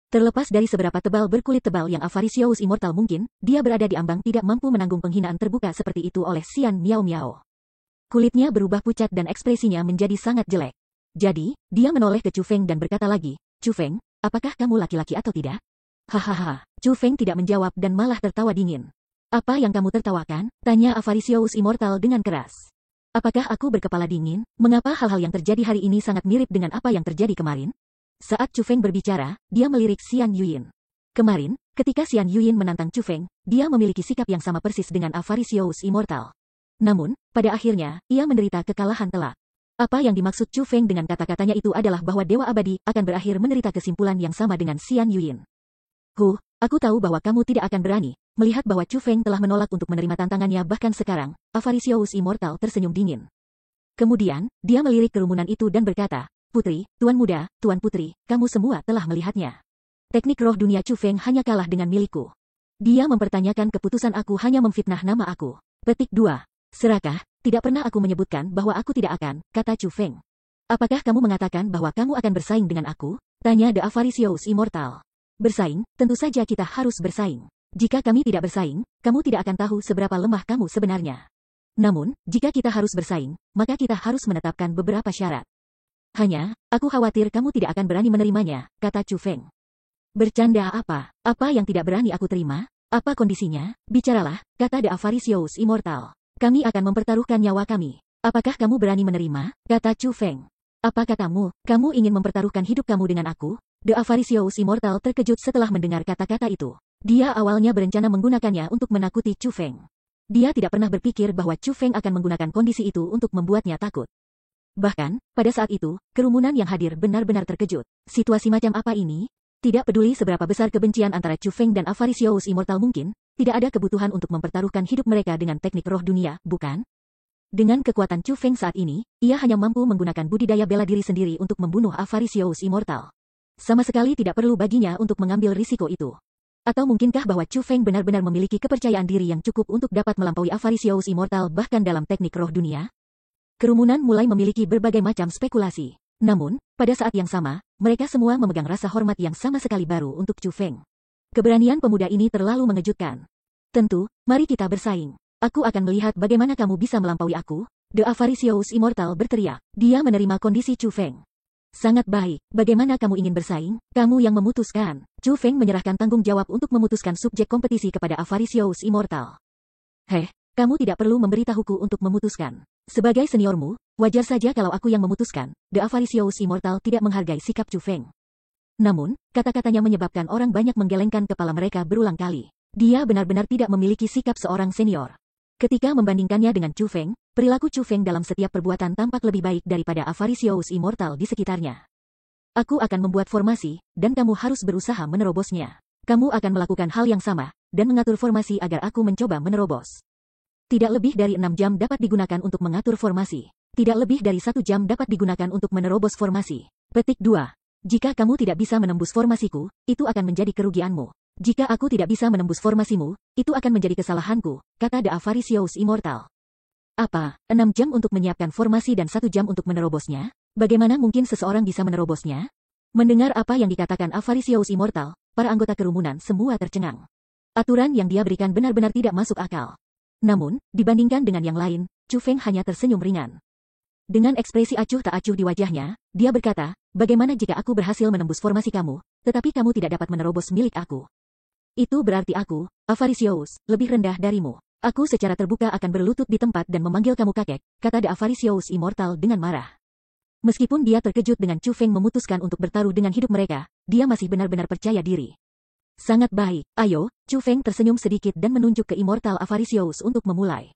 Terlepas dari seberapa tebal berkulit tebal yang Avaricious Immortal mungkin, dia berada di ambang tidak mampu menanggung penghinaan terbuka seperti itu oleh Xian Miao Miao. Kulitnya berubah pucat dan ekspresinya menjadi sangat jelek. Jadi, dia menoleh ke Chu Feng dan berkata lagi, Chu Feng, apakah kamu laki-laki atau tidak? Hahaha, Chu Feng tidak menjawab dan malah tertawa dingin. Apa yang kamu tertawakan? Tanya Avaricious Immortal dengan keras. Apakah aku berkepala dingin? Mengapa hal-hal yang terjadi hari ini sangat mirip dengan apa yang terjadi kemarin? Saat Chu Feng berbicara, dia melirik Xian Yuyin. Kemarin, ketika Xian Yuyin menantang Chu Feng, dia memiliki sikap yang sama persis dengan Avaricious Immortal. Namun, pada akhirnya, ia menderita kekalahan telak. Apa yang dimaksud Chu Feng dengan kata-katanya itu adalah bahwa Dewa Abadi akan berakhir menderita kesimpulan yang sama dengan Xian Yuyin. Aku tahu bahwa kamu tidak akan berani. Melihat bahwa Chu Feng telah menolak untuk menerima tantangannya bahkan sekarang, Avaricious Immortal tersenyum dingin. Kemudian, dia melirik kerumunan itu dan berkata, Putri, Tuan Muda, Tuan Putri, kamu semua telah melihatnya. Teknik roh dunia Chu Feng hanya kalah dengan milikku. Dia mempertanyakan keputusan aku hanya memfitnah nama aku. Petik 2. Serakah, tidak pernah aku menyebutkan bahwa aku tidak akan, kata Chu Feng. Apakah kamu mengatakan bahwa kamu akan bersaing dengan aku? Tanya The Avaricious Immortal. Bersaing, tentu saja kita harus bersaing. Jika kami tidak bersaing, kamu tidak akan tahu seberapa lemah kamu sebenarnya. Namun, jika kita harus bersaing, maka kita harus menetapkan beberapa syarat. Hanya, aku khawatir kamu tidak akan berani menerimanya, kata Chu Feng. Bercanda apa? Apa yang tidak berani aku terima? Apa kondisinya? Bicaralah, kata The Avaricious Immortal. Kami akan mempertaruhkan nyawa kami. Apakah kamu berani menerima? Kata Chu Feng. Apa katamu? Kamu ingin mempertaruhkan hidup kamu dengan aku? The Avaricious Immortal terkejut setelah mendengar kata-kata itu. Dia awalnya berencana menggunakannya untuk menakuti Chu Feng. Dia tidak pernah berpikir bahwa Chu Feng akan menggunakan kondisi itu untuk membuatnya takut. Bahkan, pada saat itu, kerumunan yang hadir benar-benar terkejut. Situasi macam apa ini? Tidak peduli seberapa besar kebencian antara Chu Feng dan Avaricious Immortal mungkin, tidak ada kebutuhan untuk mempertaruhkan hidup mereka dengan teknik roh dunia, bukan? Dengan kekuatan Chu Feng saat ini, ia hanya mampu menggunakan budidaya bela diri sendiri untuk membunuh Avaricious Immortal. Sama sekali tidak perlu baginya untuk mengambil risiko itu. Atau mungkinkah bahwa Chu Feng benar-benar memiliki kepercayaan diri yang cukup untuk dapat melampaui Avaricious Immortal bahkan dalam teknik roh dunia? Kerumunan mulai memiliki berbagai macam spekulasi. Namun, pada saat yang sama, mereka semua memegang rasa hormat yang sama sekali baru untuk Chu Feng. Keberanian pemuda ini terlalu mengejutkan. Tentu, mari kita bersaing. Aku akan melihat bagaimana kamu bisa melampaui aku. The Avaricious Immortal berteriak. Dia menerima kondisi Chu Feng. Sangat baik. Bagaimana kamu ingin bersaing? Kamu yang memutuskan. Chu Feng menyerahkan tanggung jawab untuk memutuskan subjek kompetisi kepada Avaricious Immortal. Kamu tidak perlu memberitahuku untuk memutuskan. Sebagai seniormu, wajar saja kalau aku yang memutuskan. The Avaricious Immortal tidak menghargai sikap Chu Feng. Namun, kata-katanya menyebabkan orang banyak menggelengkan kepala mereka berulang kali. Dia benar-benar tidak memiliki sikap seorang senior. Ketika membandingkannya dengan Chu Feng, perilaku Chu Feng dalam setiap perbuatan tampak lebih baik daripada Avaricious Immortal di sekitarnya. Aku akan membuat formasi, dan kamu harus berusaha menerobosnya. Kamu akan melakukan hal yang sama, dan mengatur formasi agar aku mencoba menerobos. Tidak lebih dari 6 jam dapat digunakan untuk mengatur formasi. Tidak lebih dari 1 jam dapat digunakan untuk menerobos formasi. Petik 2. Jika kamu tidak bisa menembus formasiku, itu akan menjadi kerugianmu. Jika aku tidak bisa menembus formasimu, itu akan menjadi kesalahanku, kata The Avaricious Immortal. Apa, 6 jam untuk menyiapkan formasi dan 1 jam untuk menerobosnya? Bagaimana mungkin seseorang bisa menerobosnya? Mendengar apa yang dikatakan Avaricious Immortal, para anggota kerumunan semua tercengang. Aturan yang dia berikan benar-benar tidak masuk akal. Namun, dibandingkan dengan yang lain, Chu Feng hanya tersenyum ringan. Dengan ekspresi acuh tak acuh di wajahnya, dia berkata, bagaimana jika aku berhasil menembus formasi kamu, tetapi kamu tidak dapat menerobos milik aku? Itu berarti aku, Avaricious, lebih rendah darimu. Aku secara terbuka akan berlutut di tempat dan memanggil kamu kakek, kata The Avaricious Immortal dengan marah. Meskipun dia terkejut dengan Chu Feng memutuskan untuk bertaruh dengan hidup mereka, dia masih benar-benar percaya diri. Sangat baik, ayo, Chu Feng tersenyum sedikit dan menunjuk ke Immortal Avaricious untuk memulai.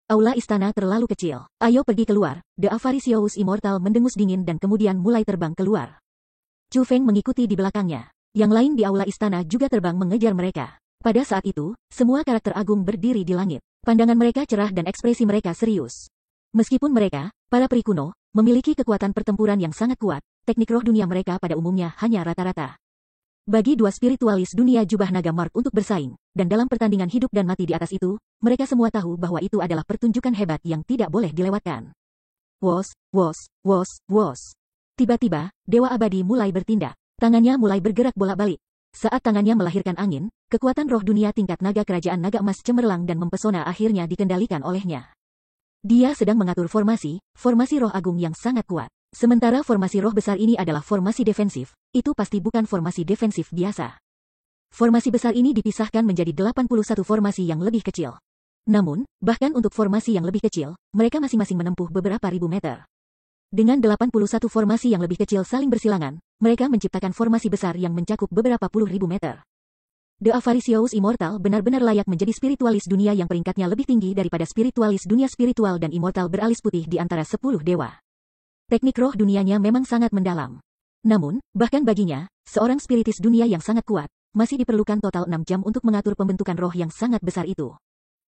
Aula istana terlalu kecil, ayo pergi keluar, The Avaricious Immortal mendengus dingin dan kemudian mulai terbang keluar. Chu Feng mengikuti di belakangnya. Yang lain di aula istana juga terbang mengejar mereka. Pada saat itu, semua karakter agung berdiri di langit. Pandangan mereka cerah dan ekspresi mereka serius. Meskipun mereka, para peri kuno, memiliki kekuatan pertempuran yang sangat kuat, teknik roh dunia mereka pada umumnya hanya rata-rata. Bagi dua spiritualis dunia jubah naga Mark untuk bersaing, dan dalam pertandingan hidup dan mati di atas itu, mereka semua tahu bahwa itu adalah pertunjukan hebat yang tidak boleh dilewatkan. Wos, wos, wos, wos. Tiba-tiba, Dewa Abadi mulai bertindak. Tangannya mulai bergerak bolak-balik. Saat tangannya melahirkan angin, kekuatan roh dunia tingkat naga kerajaan naga emas cemerlang dan mempesona akhirnya dikendalikan olehnya. Dia sedang mengatur formasi roh agung yang sangat kuat. Sementara formasi roh besar ini adalah formasi defensif, itu pasti bukan formasi defensif biasa. Formasi besar ini dipisahkan menjadi 81 formasi yang lebih kecil. Namun, bahkan untuk formasi yang lebih kecil, mereka masing-masing menempuh beberapa ribu meter. Dengan 81 formasi yang lebih kecil saling bersilangan, mereka menciptakan formasi besar yang mencakup beberapa puluh ribu meter. The Avaricious Immortal benar-benar layak menjadi spiritualis dunia yang peringkatnya lebih tinggi daripada spiritualis dunia spiritual dan immortal beralis putih di antara 10 dewa. Teknik roh dunianya memang sangat mendalam. Namun, bahkan baginya, seorang spiritis dunia yang sangat kuat, masih diperlukan total 6 jam untuk mengatur pembentukan roh yang sangat besar itu.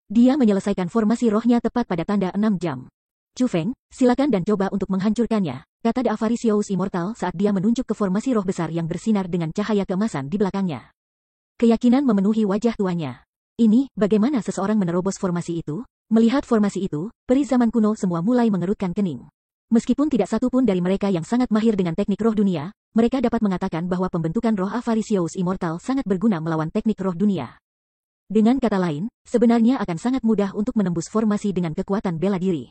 Dia menyelesaikan formasi rohnya tepat pada tanda 6 jam. Chu Feng, silakan dan coba untuk menghancurkannya, kata The Avaricious Immortal saat dia menunjuk ke formasi roh besar yang bersinar dengan cahaya keemasan di belakangnya. Keyakinan memenuhi wajah tuanya. Ini, bagaimana seseorang menerobos formasi itu? Melihat formasi itu, peri zaman kuno semua mulai mengerutkan kening. Meskipun tidak satu pun dari mereka yang sangat mahir dengan teknik roh dunia, mereka dapat mengatakan bahwa pembentukan roh Avaricious Immortal sangat berguna melawan teknik roh dunia. Dengan kata lain, sebenarnya akan sangat mudah untuk menembus formasi dengan kekuatan bela diri.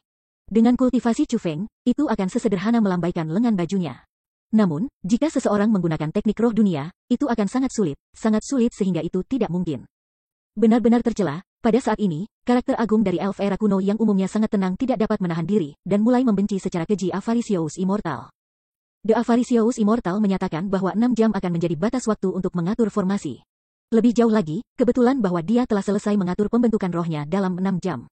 Dengan kultivasi Chu Feng, itu akan sesederhana melambaikan lengan bajunya. Namun, jika seseorang menggunakan teknik roh dunia, itu akan sangat sulit sehingga itu tidak mungkin. Benar-benar tercela, pada saat ini, karakter agung dari elf era kuno yang umumnya sangat tenang tidak dapat menahan diri, dan mulai membenci secara keji Avaricious Immortal. The Avaricious Immortal menyatakan bahwa 6 jam akan menjadi batas waktu untuk mengatur formasi. Lebih jauh lagi, kebetulan bahwa dia telah selesai mengatur pembentukan rohnya dalam 6 jam.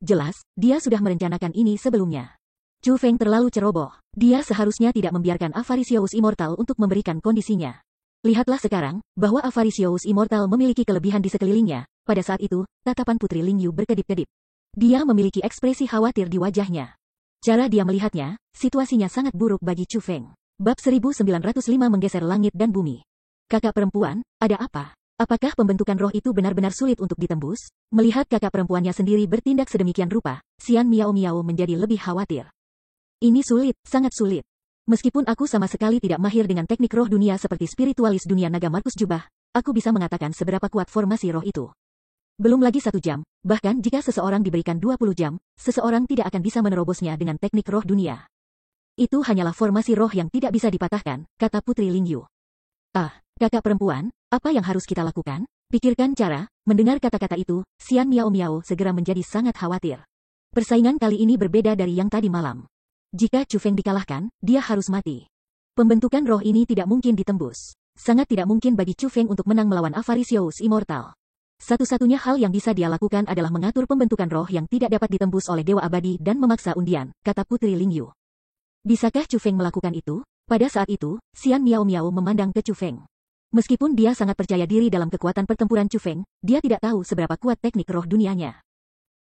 Jelas, dia sudah merencanakan ini sebelumnya. Chu Feng terlalu ceroboh. Dia seharusnya tidak membiarkan Avaricious Immortal untuk memberikan kondisinya. Lihatlah sekarang, bahwa Avaricious Immortal memiliki kelebihan di sekelilingnya. Pada saat itu, tatapan Putri Lingyu berkedip-kedip. Dia memiliki ekspresi khawatir di wajahnya. Cara dia melihatnya, situasinya sangat buruk bagi Chu Feng. Bab 1905 menggeser langit dan bumi. Kakak perempuan, ada apa? Apakah pembentukan roh itu benar-benar sulit untuk ditembus? Melihat kakak perempuannya sendiri bertindak sedemikian rupa, Xian Miao Miao menjadi lebih khawatir. Ini sulit, sangat sulit. Meskipun aku sama sekali tidak mahir dengan teknik roh dunia seperti spiritualis dunia naga Markus Jubah, aku bisa mengatakan seberapa kuat formasi roh itu. Belum lagi 1 jam, bahkan jika seseorang diberikan 20 jam, seseorang tidak akan bisa menerobosnya dengan teknik roh dunia. Itu hanyalah formasi roh yang tidak bisa dipatahkan, kata Putri Lingyu. Ah, kakak perempuan, apa yang harus kita lakukan? Pikirkan cara. Mendengar kata-kata itu, Xian Miao Miao segera menjadi sangat khawatir. Persaingan kali ini berbeda dari yang tadi malam. Jika Chu Feng dikalahkan, dia harus mati. Pembentukan roh ini tidak mungkin ditembus. Sangat tidak mungkin bagi Chu Feng untuk menang melawan Avaricious Immortal. Satu-satunya hal yang bisa dia lakukan adalah mengatur pembentukan roh yang tidak dapat ditembus oleh Dewa Abadi dan memaksa undian, kata Putri Lingyu. Bisakah Chu Feng melakukan itu? Pada saat itu, Xian Miao Miao memandang ke Chu Feng. Meskipun dia sangat percaya diri dalam kekuatan pertempuran Chu Feng, dia tidak tahu seberapa kuat teknik roh dunianya.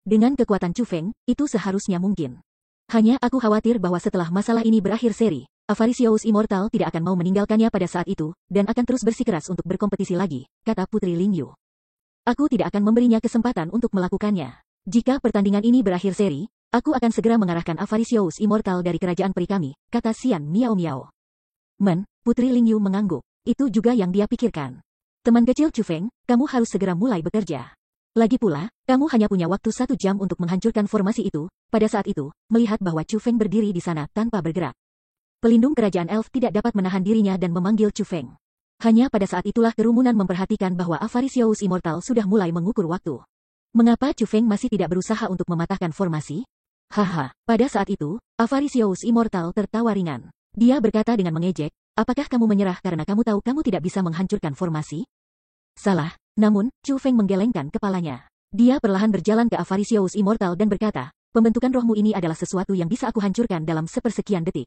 Dengan kekuatan Chu Feng, itu seharusnya mungkin. Hanya aku khawatir bahwa setelah masalah ini berakhir seri, Avaricious Immortal tidak akan mau meninggalkannya pada saat itu, dan akan terus bersikeras untuk berkompetisi lagi, kata Putri Lingyu. Aku tidak akan memberinya kesempatan untuk melakukannya. Jika pertandingan ini berakhir seri, aku akan segera mengarahkan Avaricious Immortal dari kerajaan peri kami, kata Xian Miao Miao. Putri Lingyu mengangguk. Itu juga yang dia pikirkan. Teman kecil Chu Feng, kamu harus segera mulai bekerja. Lagi pula, kamu hanya punya waktu 1 jam untuk menghancurkan formasi itu. Pada saat itu, melihat bahwa Chu Feng berdiri di sana tanpa bergerak, pelindung kerajaan elf tidak dapat menahan dirinya dan memanggil Chu Feng. Hanya pada saat itulah kerumunan memperhatikan bahwa Avaricious Immortal sudah mulai mengukur waktu. Mengapa Chu Feng masih tidak berusaha untuk mematahkan formasi? Haha, pada saat itu, Avaricious Immortal tertawa ringan. Dia berkata dengan mengejek, apakah kamu menyerah karena kamu tahu kamu tidak bisa menghancurkan formasi? Salah, namun, Chu Feng menggelengkan kepalanya. Dia perlahan berjalan ke Avaricious Immortal dan berkata, pembentukan rohmu ini adalah sesuatu yang bisa aku hancurkan dalam sepersekian detik.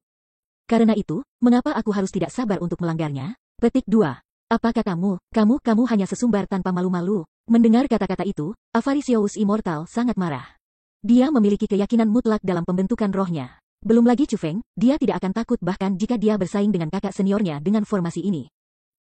Karena itu, mengapa aku harus tidak sabar untuk melanggarnya? Petik 2. Apakah kamu hanya sesumbar tanpa malu-malu? Mendengar kata-kata itu, Avaricious Immortal sangat marah. Dia memiliki keyakinan mutlak dalam pembentukan rohnya. Belum lagi Chu Feng, dia tidak akan takut bahkan jika dia bersaing dengan kakak seniornya dengan formasi ini.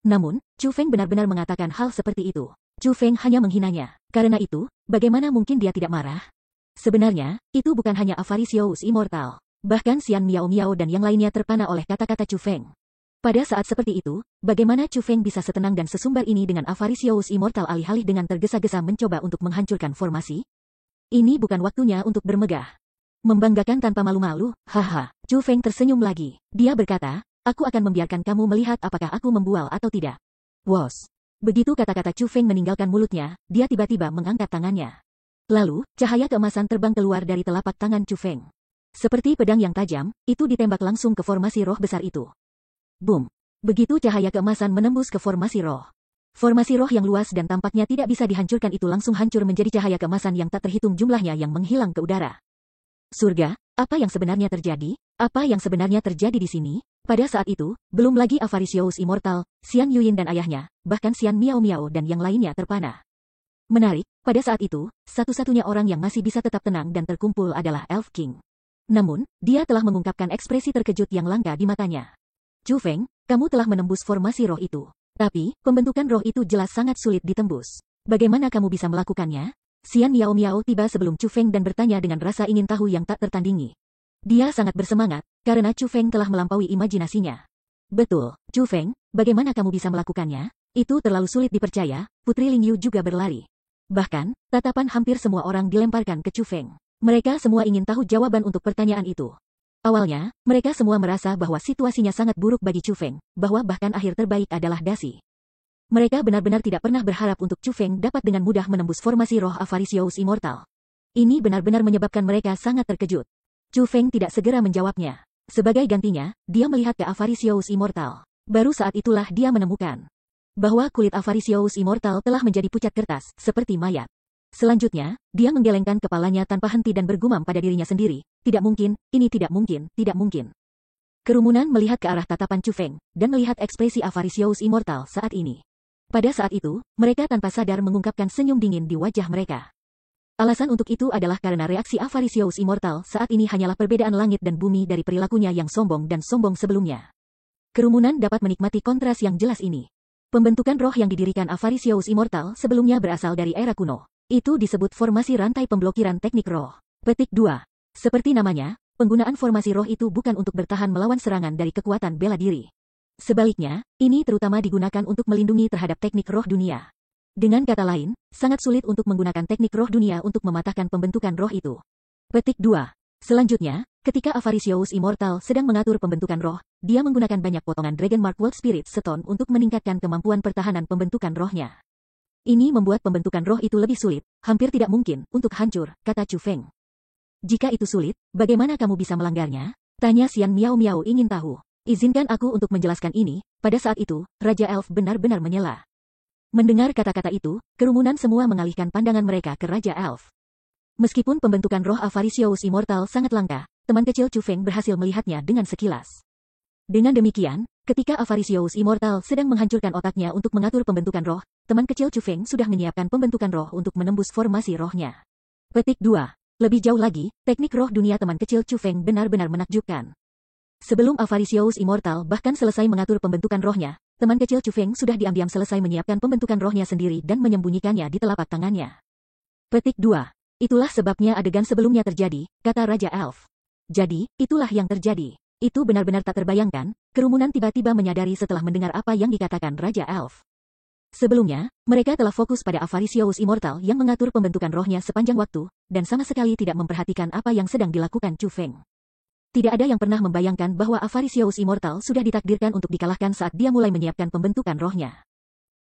Namun, Chu Feng benar-benar mengatakan hal seperti itu. Chu Feng hanya menghinanya. Karena itu, bagaimana mungkin dia tidak marah? Sebenarnya, itu bukan hanya Avaricious Immortal. Bahkan Xian Miao Miao dan yang lainnya terpana oleh kata-kata Chu Feng. Pada saat seperti itu, bagaimana Chu Feng bisa setenang dan sesumbar ini dengan Avaricious Immortal alih-alih dengan tergesa-gesa mencoba untuk menghancurkan formasi? Ini bukan waktunya untuk bermegah. Membanggakan tanpa malu-malu, haha. Chu Feng tersenyum lagi. Dia berkata, aku akan membiarkan kamu melihat apakah aku membual atau tidak. Wos. Begitu kata-kata Chu Feng meninggalkan mulutnya, dia tiba-tiba mengangkat tangannya. Lalu, cahaya keemasan terbang keluar dari telapak tangan Chu Feng. Seperti pedang yang tajam, itu ditembak langsung ke formasi roh besar itu. Boom! Begitu cahaya keemasan menembus ke formasi roh. Formasi roh yang luas dan tampaknya tidak bisa dihancurkan itu langsung hancur menjadi cahaya keemasan yang tak terhitung jumlahnya yang menghilang ke udara. Surga, apa yang sebenarnya terjadi? Apa yang sebenarnya terjadi di sini? Pada saat itu, belum lagi Avaricious Immortal, Xian Yuyin dan ayahnya, bahkan Xian Miao Miao dan yang lainnya terpana. Menarik, pada saat itu, satu-satunya orang yang masih bisa tetap tenang dan terkumpul adalah Elf King. Namun, dia telah mengungkapkan ekspresi terkejut yang langka di matanya. Chu Feng, kamu telah menembus formasi roh itu. Tapi, pembentukan roh itu jelas sangat sulit ditembus. Bagaimana kamu bisa melakukannya? Xian Miao Miao tiba sebelum Chu Feng dan bertanya dengan rasa ingin tahu yang tak tertandingi. Dia sangat bersemangat, karena Chu Feng telah melampaui imajinasinya. Betul, Chu Feng, bagaimana kamu bisa melakukannya? Itu terlalu sulit dipercaya, Putri Lingyu juga berlari. Bahkan, tatapan hampir semua orang dilemparkan ke Chu Feng. Mereka semua ingin tahu jawaban untuk pertanyaan itu. Awalnya, mereka semua merasa bahwa situasinya sangat buruk bagi Chu Feng, bahwa bahkan akhir terbaik adalah dasi. Mereka benar-benar tidak pernah berharap untuk Chu Feng dapat dengan mudah menembus formasi roh Avaricious Immortal. Ini benar-benar menyebabkan mereka sangat terkejut. Chu Feng tidak segera menjawabnya. Sebagai gantinya, dia melihat ke Avaricious Immortal. Baru saat itulah dia menemukan bahwa kulit Avaricious Immortal telah menjadi pucat kertas, seperti mayat. Selanjutnya, dia menggelengkan kepalanya tanpa henti dan bergumam pada dirinya sendiri, tidak mungkin, ini tidak mungkin, tidak mungkin. Kerumunan melihat ke arah tatapan Chu Feng, dan melihat ekspresi Avaricious Immortal saat ini. Pada saat itu, mereka tanpa sadar mengungkapkan senyum dingin di wajah mereka. Alasan untuk itu adalah karena reaksi Avaricious Immortal saat ini hanyalah perbedaan langit dan bumi dari perilakunya yang sombong dan sombong sebelumnya. Kerumunan dapat menikmati kontras yang jelas ini. Pembentukan roh yang didirikan Avaricious Immortal sebelumnya berasal dari era kuno. Itu disebut formasi rantai pemblokiran teknik roh. Petik 2. Seperti namanya, penggunaan formasi roh itu bukan untuk bertahan melawan serangan dari kekuatan bela diri. Sebaliknya, ini terutama digunakan untuk melindungi terhadap teknik roh dunia. Dengan kata lain, sangat sulit untuk menggunakan teknik roh dunia untuk mematahkan pembentukan roh itu. Petik 2. Selanjutnya, ketika Avaricious Immortal sedang mengatur pembentukan roh, dia menggunakan banyak potongan Dragon Mark World Spirit Stone untuk meningkatkan kemampuan pertahanan pembentukan rohnya. Ini membuat pembentukan roh itu lebih sulit, hampir tidak mungkin, untuk hancur, kata Chu Feng. Jika itu sulit, bagaimana kamu bisa melanggarnya? Tanya Xian Miao Miao ingin tahu. Izinkan aku untuk menjelaskan ini, pada saat itu, Raja Elf benar-benar menyela. Mendengar kata-kata itu, kerumunan semua mengalihkan pandangan mereka ke Raja Elf. Meskipun pembentukan roh Avaricious Immortal sangat langka, teman kecil Chu Feng berhasil melihatnya dengan sekilas. Dengan demikian, ketika Avaricious Immortal sedang menghancurkan otaknya untuk mengatur pembentukan roh, teman kecil Chu Feng sudah menyiapkan pembentukan roh untuk menembus formasi rohnya. Petik 2. Lebih jauh lagi, teknik roh dunia teman kecil Chu Feng benar-benar menakjubkan. Sebelum Avaricious Immortal bahkan selesai mengatur pembentukan rohnya, teman kecil Chu Feng sudah diam-diam selesai menyiapkan pembentukan rohnya sendiri dan menyembunyikannya di telapak tangannya. Petik 2. Itulah sebabnya adegan sebelumnya terjadi, kata Raja Elf. Jadi, itulah yang terjadi. Itu benar-benar tak terbayangkan, kerumunan tiba-tiba menyadari setelah mendengar apa yang dikatakan Raja Elf. Sebelumnya, mereka telah fokus pada Avaricious Immortal yang mengatur pembentukan rohnya sepanjang waktu, dan sama sekali tidak memperhatikan apa yang sedang dilakukan Chu Feng. Tidak ada yang pernah membayangkan bahwa Avaricious Immortal sudah ditakdirkan untuk dikalahkan saat dia mulai menyiapkan pembentukan rohnya.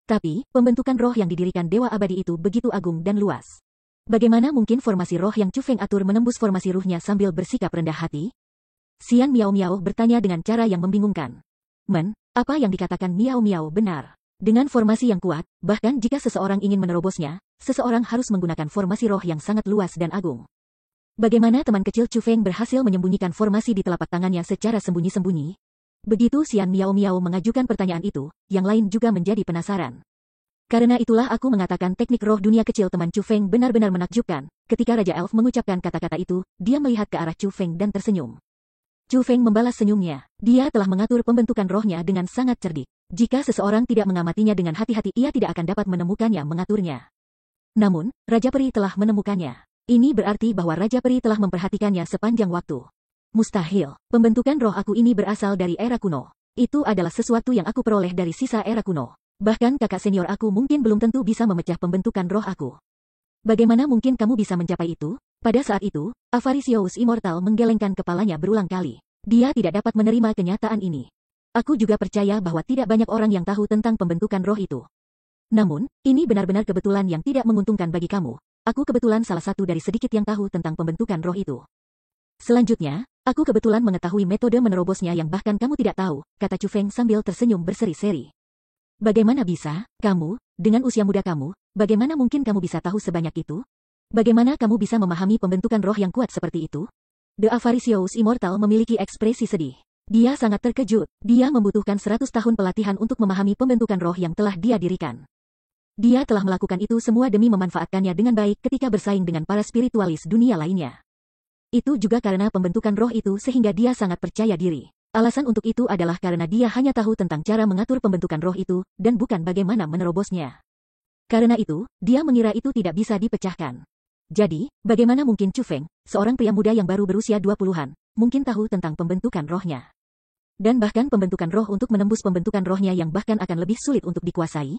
Tapi, pembentukan roh yang didirikan Dewa Abadi itu begitu agung dan luas. Bagaimana mungkin formasi roh yang Chu Feng atur menembus formasi ruhnya sambil bersikap rendah hati? Xian Miao Miao bertanya dengan cara yang membingungkan. Apa yang dikatakan Miao Miao benar? Dengan formasi yang kuat, bahkan jika seseorang ingin menerobosnya, seseorang harus menggunakan formasi roh yang sangat luas dan agung. Bagaimana teman kecil Chu Feng berhasil menyembunyikan formasi di telapak tangannya secara sembunyi-sembunyi? Begitu Xian Miao Miao mengajukan pertanyaan itu, yang lain juga menjadi penasaran. Karena itulah aku mengatakan teknik roh dunia kecil teman Chu Feng benar-benar menakjubkan. Ketika Raja Elf mengucapkan kata-kata itu, dia melihat ke arah Chu Feng dan tersenyum. Chu Feng membalas senyumnya. Dia telah mengatur pembentukan rohnya dengan sangat cerdik. Jika seseorang tidak mengamatinya dengan hati-hati, ia tidak akan dapat menemukannya mengaturnya. Namun, Raja Peri telah menemukannya. Ini berarti bahwa Raja Peri telah memperhatikannya sepanjang waktu. Mustahil. Pembentukan roh aku ini berasal dari era kuno. Itu adalah sesuatu yang aku peroleh dari sisa era kuno. Bahkan kakak senior aku mungkin belum tentu bisa memecah pembentukan roh aku. Bagaimana mungkin kamu bisa mencapai itu? Pada saat itu, Avaricious Immortal menggelengkan kepalanya berulang kali. Dia tidak dapat menerima kenyataan ini. Aku juga percaya bahwa tidak banyak orang yang tahu tentang pembentukan roh itu. Namun, ini benar-benar kebetulan yang tidak menguntungkan bagi kamu. Aku kebetulan salah satu dari sedikit yang tahu tentang pembentukan roh itu. Selanjutnya, aku kebetulan mengetahui metode menerobosnya yang bahkan kamu tidak tahu, kata Chu Feng sambil tersenyum berseri-seri. Bagaimana bisa, kamu, dengan usia muda kamu, bagaimana mungkin kamu bisa tahu sebanyak itu? Bagaimana kamu bisa memahami pembentukan roh yang kuat seperti itu? The Avaricious Immortal memiliki ekspresi sedih. Dia sangat terkejut. Dia membutuhkan 100 tahun pelatihan untuk memahami pembentukan roh yang telah dia dirikan. Dia telah melakukan itu semua demi memanfaatkannya dengan baik ketika bersaing dengan para spiritualis dunia lainnya. Itu juga karena pembentukan roh itu sehingga dia sangat percaya diri. Alasan untuk itu adalah karena dia hanya tahu tentang cara mengatur pembentukan roh itu, dan bukan bagaimana menerobosnya. Karena itu, dia mengira itu tidak bisa dipecahkan. Jadi, bagaimana mungkin Chu Feng, seorang pria muda yang baru berusia 20-an, mungkin tahu tentang pembentukan rohnya? Dan bahkan pembentukan roh untuk menembus pembentukan rohnya yang bahkan akan lebih sulit untuk dikuasai?